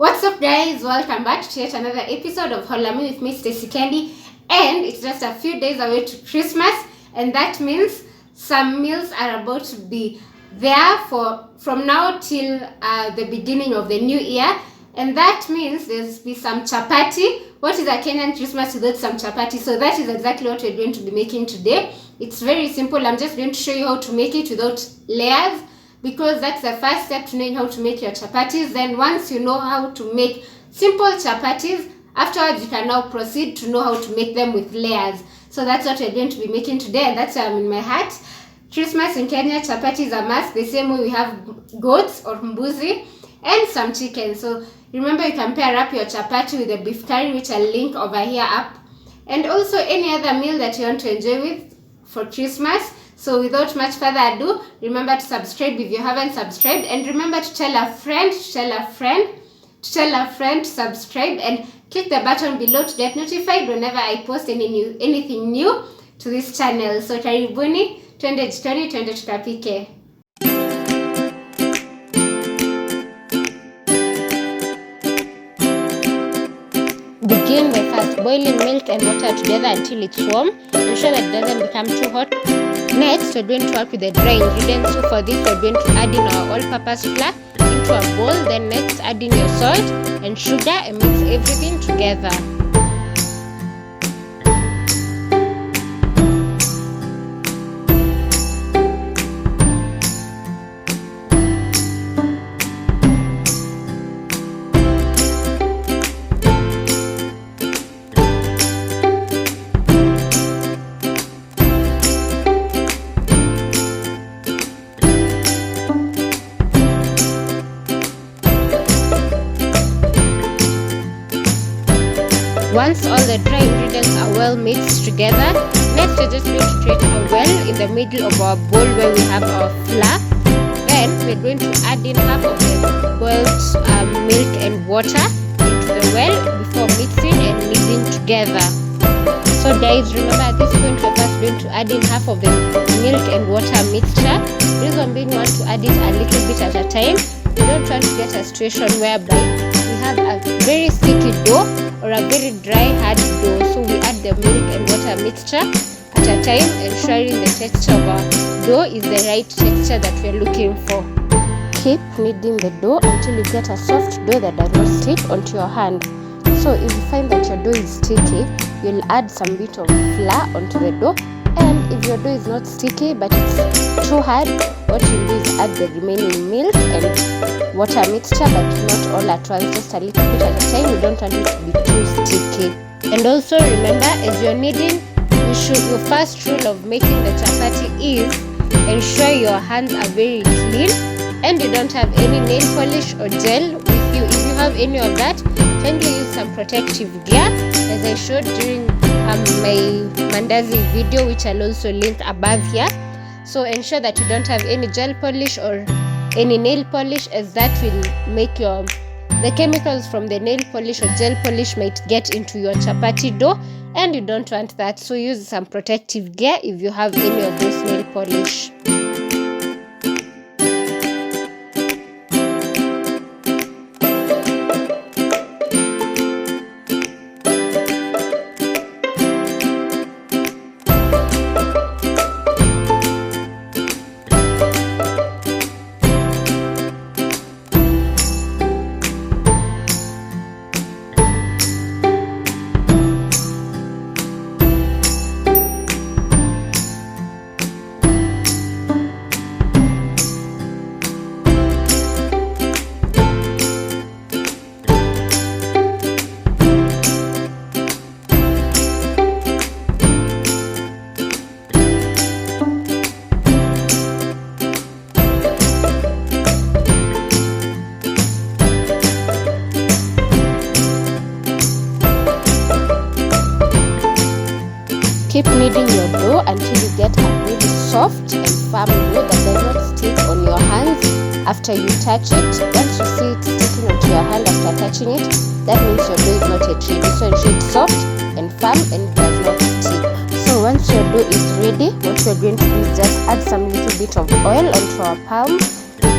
What's up guys, welcome back to yet another episode of Holami with me, Stacey Candy. And it's just a few days away to Christmas, and that means some meals are about to be there from now till the beginning of the new year. And that means there's be some chapati. What is a Kenyan Christmas without some chapati? So that is exactly what we're going to be making today. It's very simple. I'm just going to show you how to make it without layers, because that's the first step to knowing how to make your chapatis. Then once you know how to make simple chapatis, afterwards you can now proceed to know how to make them with layers. So that's what we're going to be making today, and that's why I'm in my heart. Christmas in Kenya, chapati is a must. The same way we have goats or mbuzi and some chicken. So remember, you can pair up your chapati with a beef curry, which I'll link over here up, and also any other meal that you want to enjoy with for Christmas. So without much further ado, remember to subscribe if you haven't subscribed, and remember to tell a friend, to subscribe, and click the button below to get notified whenever I post anything new to this channel. So karibuni, twende jikoni, twende tukapike. Begin by first boiling milk and water together until it's warm. Ensure that it doesn't become too hot. Next, we're going to work with the dry ingredients. So for this, we're going to add in our all-purpose flour into a bowl. Then next, add in your salt and sugar and mix everything together. Once all the dry ingredients are well mixed together, next we're just going to create a well in the middle of our bowl where we have our flour. Then we're going to add in half of the boiled milk and water into the well before mixing and kneading together. So guys, remember at this point we're first going to add in half of the milk and water mixture. The reason being, we want to add it a little bit at a time. We don't want to get a situation whereby we have a very sticky dough or a very dry hard dough. So we add the milk and water mixture at a time, ensuring the texture of our dough is the right texture that we're looking for. Keep kneading the dough until you get a soft dough that does not stick onto your hand. So if you find that your dough is sticky, you'll add some bit of flour onto the dough. And if your dough is not sticky but it's too hard, what you do is add the remaining milk and water mixture, but not all at once, just a little bit at a time. You don't want it to be too sticky. And also remember, as you're kneading, your first rule of making the chapati is ensure your hands are very clean and you don't have any nail polish or gel with you. If you have any of that, kindly use some protective gear, as I showed during my mandazi video, which I'll also link above here. So ensure that you don't have any gel polish or any nail polish, as that will make the chemicals from the nail polish or gel polish might get into your chapati dough, and you don't want that. So use some protective gear if you have any of those nail polish. Keep kneading your dough until you get a really soft and firm dough that does not stick on your hands after you touch it. Once you see it sticking onto your hand after touching it, that means your dough is not yet ready. So ensure it's soft and firm and it does not stick. So once your dough is ready, what we're going to do is just add some little bit of oil onto our palm.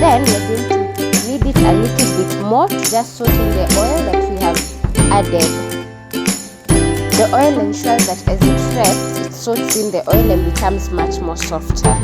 Then we're going to knead it a little bit more to just soak in the oil that we have added. The oil ensures that as it rests, it soaks in the oil and becomes much more softer.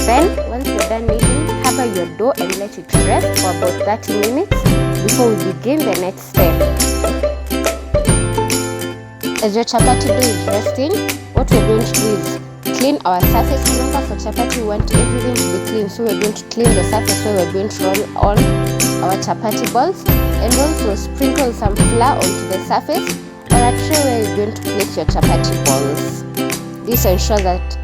Then, once you're done kneading, cover your dough and let it rest for about 30 minutes before we begin the next step. As your chapati dough is resting, what we're going to do is clean our surface. Remember, for chapati we want everything to be clean, so we're going to clean the surface where we're going to roll on our chapati balls, and also sprinkle some flour onto the surface or a tray where you're going to place your chapati balls. This ensures that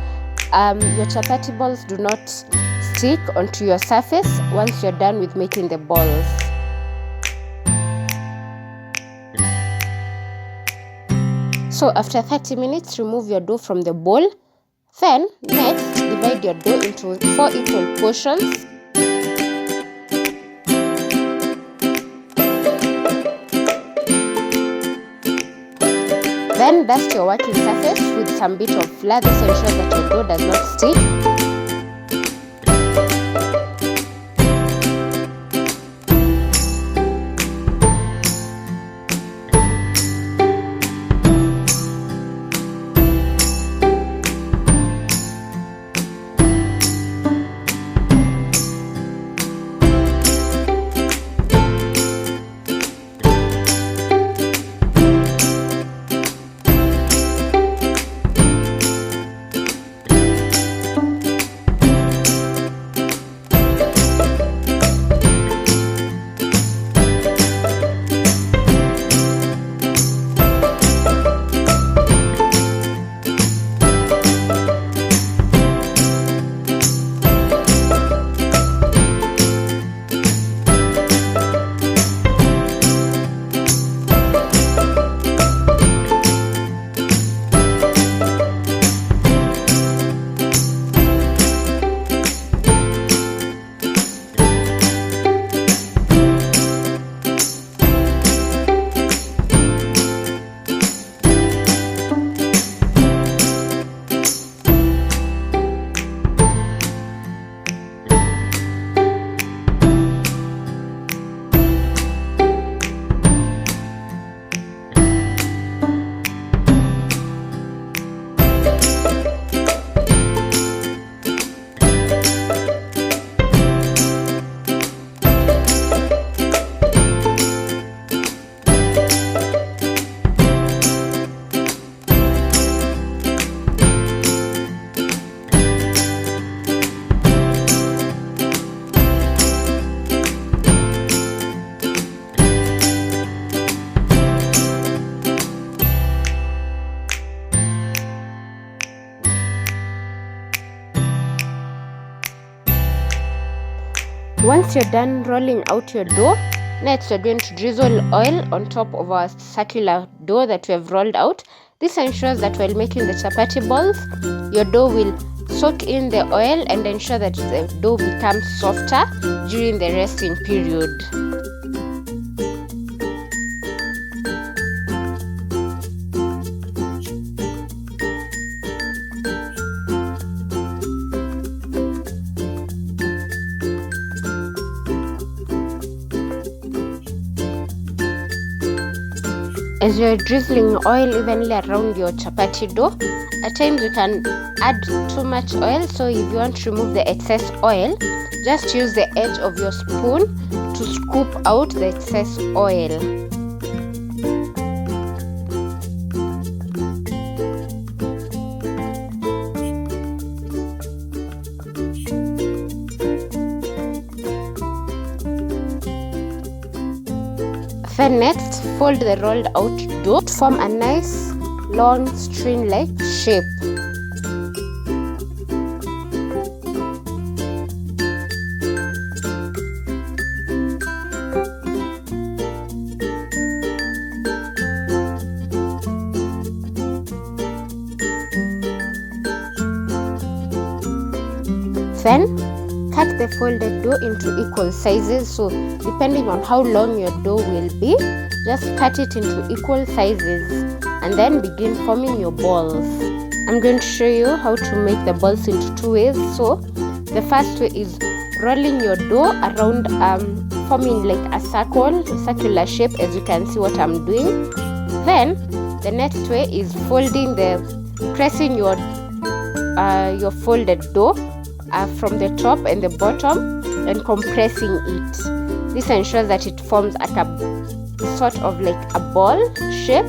your chapati balls do not stick onto your surface once you're done with making the balls. So after 30 minutes, remove your dough from the bowl. Then next, divide your dough into 4 equal portions. Then dust your working surface with some bit of flour. This ensures that your dough does not stick. Once you're done rolling out your dough, next we're going to drizzle oil on top of our circular dough that we have rolled out. This ensures that while making the chapati balls, your dough will soak in the oil and ensure that the dough becomes softer during the resting period. As you're drizzling oil evenly around your chapati dough, at times you can add too much oil, so if you want to remove the excess oil, just use the edge of your spoon to scoop out the excess oil. Then next, fold the rolled out dough to form a nice long string-like shape. Then cut the folded dough into equal sizes, so depending on how long your dough will be, just cut it into equal sizes and then begin forming your balls. I'm going to show you how to make the balls into two ways. So the first way is rolling your dough around, forming like a circular shape, as you can see what I'm doing. Then the next way is pressing your folded dough from the top and the bottom and compressing it. This ensures that it forms at a sort of like a ball shape.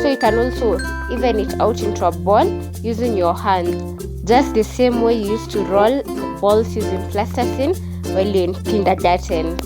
So you can also even it out into a ball using your hand, just the same way you used to roll balls using plasticine while you're in kindergarten.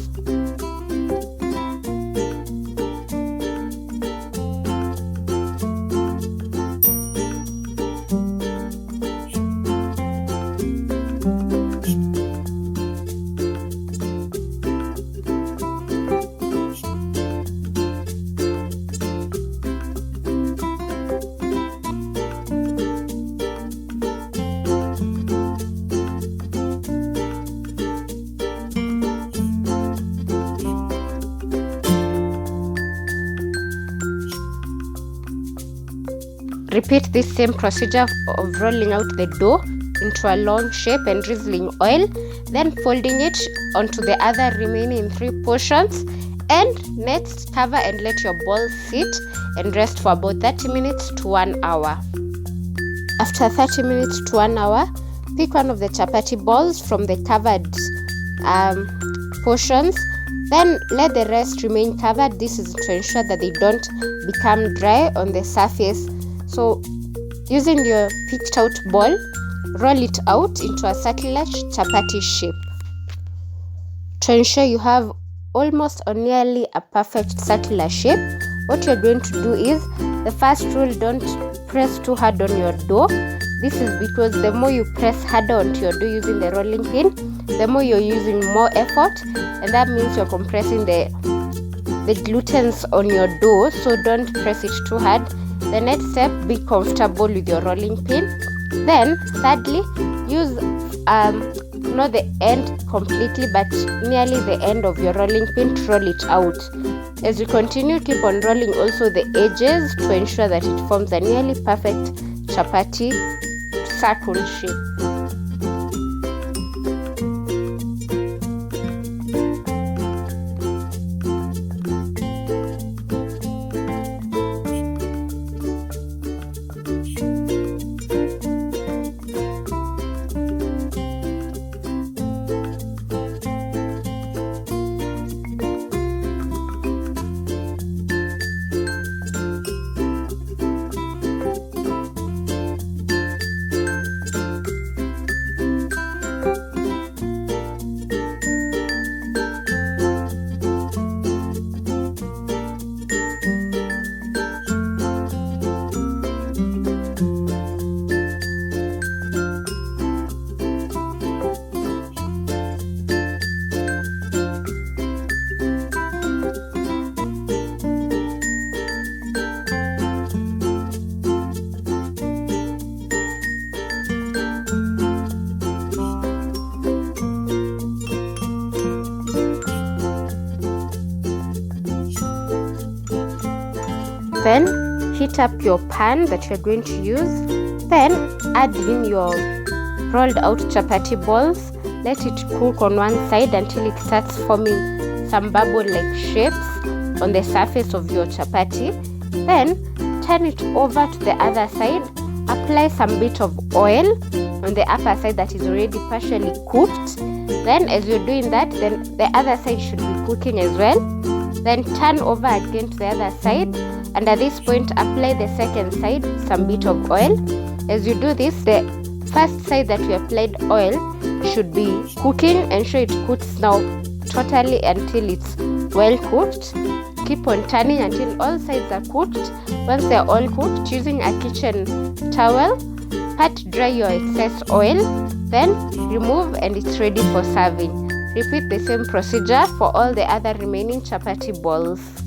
Repeat this same procedure of rolling out the dough into a long shape and drizzling oil, then folding it onto the other remaining 3 portions, and next cover and let your balls sit and rest for about 30 minutes to 1 hour. After 30 minutes to 1 hour, pick one of the chapati balls from the covered portions, then let the rest remain covered. This is to ensure that they don't become dry on the surface. So using your picked out ball, roll it out into a circular chapati shape. To ensure you have almost or nearly a perfect circular shape, what you're going to do is, the first rule, don't press too hard on your dough. This is because the more you press harder onto your dough using the rolling pin, the more you're using more effort, and that means you're compressing the glutens on your dough. So don't press it too hard. The next step, be comfortable with your rolling pin. Then thirdly, use not the end completely but nearly the end of your rolling pin to roll it out. As you continue, keep on rolling also the edges to ensure that it forms a nearly perfect chapati circle shape. Then heat up your pan that you're going to use. Then add in your rolled out chapati balls. Let it cook on one side until it starts forming some bubble like shapes on the surface of your chapati. Then turn it over to the other side. Apply some bit of oil on the upper side that is already partially cooked. Then as you're doing that, then the other side should be cooking as well. Then turn over again to the other side, and at this point apply the second side some bit of oil. As you do this, the first side that you applied oil should be cooking. Ensure it cooks now totally until it's well cooked. Keep on turning until all sides are cooked. Once they're all cooked, using a kitchen towel, pat dry your excess oil, then remove, and it's ready for serving. Repeat the same procedure for all the other remaining chapati balls.